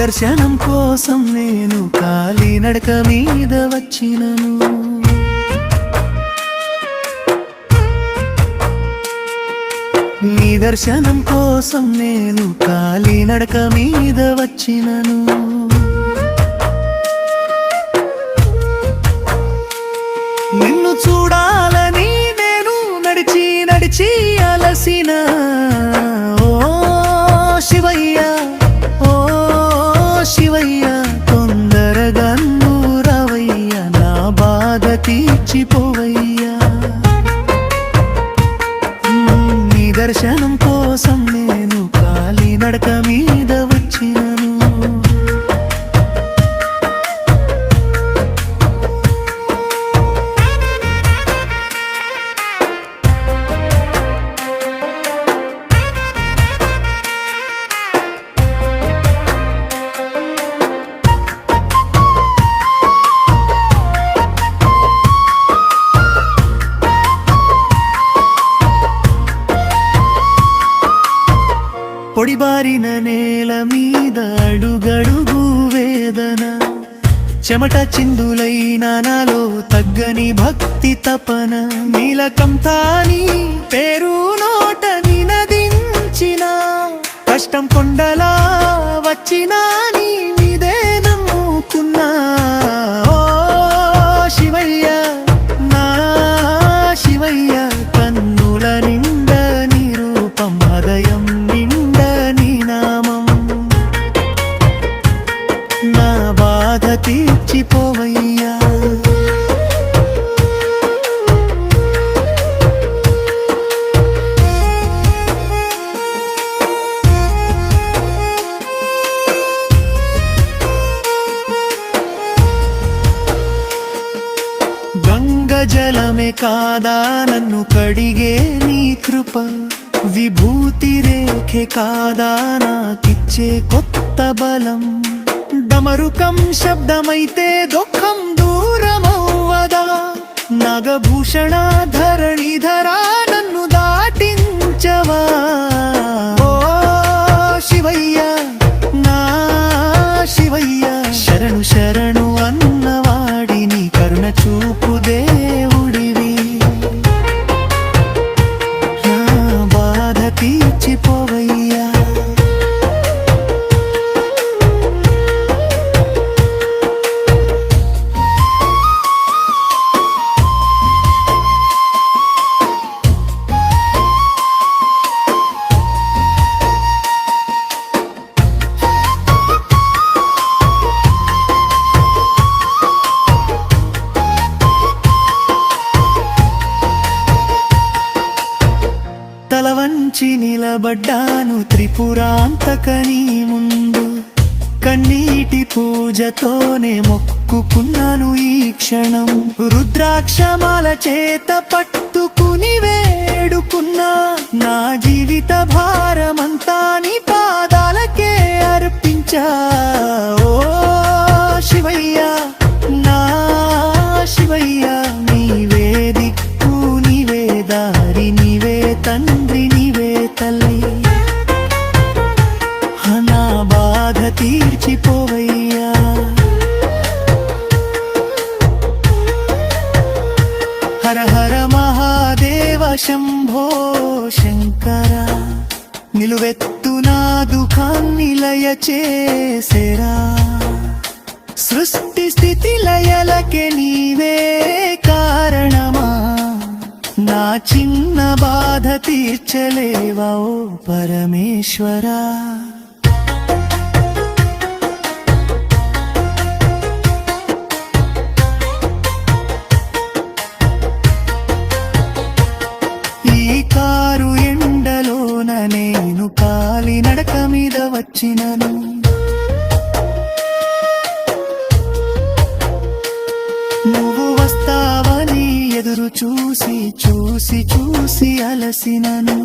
దర్శనం కోసం నేను కాలినడక మీద వచ్చినను. నీ దర్శనం కోసం నేను కాలినడక మీద వచ్చినను. నిన్ను చూడాలని నేను నడిచి నడిచి అలసిన ఓ శివయ్య, ఓ శివయ్య, తొందరగా నూరవయ్య, నా బాధ తీర్చిపోవయ్యా. నీ దర్శనం కోసం నేను కాలినడక మీద వచ్చినను. పొడిబారిన నేల మీద అడుగడుగు వేదన, చెమట చిందులైన నాలో తగ్గని భక్తి తపన. నీలకంఠాని పేరు నోట నినదించిన, కష్టం కొండలా వచ్చినా నీ మీదే నమ్ముకున్నా. ఓ శివయ్య, నా శివయ్య, కన్నుల నిండ నీ రూపం, హృదయం నిండ నీ నామం, నా బాధ తీర్చిపోవయ్యా. గంగ జలమే కాదా నన్ను కడిగే నీ కృప, విభూతి రేఖే కాదా నాకిచ్చే కొత్త బలం. డమరుకం శబ్దమైతే దుఃఖం దూరమవ్వదా, నాగభూషణ ధరణిధరా నన్ను దాటించవా. ఓ శివయ్య, నా శివయ్య, శరణు శరణు అన్నవాడిని, కరుణ చూపు దేవుడివి, నా బాధ తీర్చిపోవయ్యా. తల వంచి నిలబడ్డాను త్రిపురాంతకని ముందు, కన్నీటి పూజతోనే మొక్కుకున్నాను ఈ క్షణం. రుద్రాక్షమాల చేత పట్టుకుని వేడుకున్నా, నా జీవిత భారమంతా నీ పాదాలకే అర్పించా. ఓ శివయ్య, నా శివయ్య, నీవే దిక్కు, నీవే దారి, నీవే తండ్రి, నీవే తల్లి, నా బాధ తీర్చిపోవయ్యా. హర హర మహాదేవ శంభో శంకర, నిలువెత్తు నా దుఃఖాన్ని లయ చేసేరా. సృష్టి స్థితి లయలకే నీవే కారణమా, నా చిన్న బాధ తీర్చలేవా ఓ పరమేశ్వరా. ఈ కారు ఎండలోన నేను కాలినడక మీద వచ్చినను. నువ్వు వస్తావని ఎదురు చూసి చూసి చూసి అలసినను.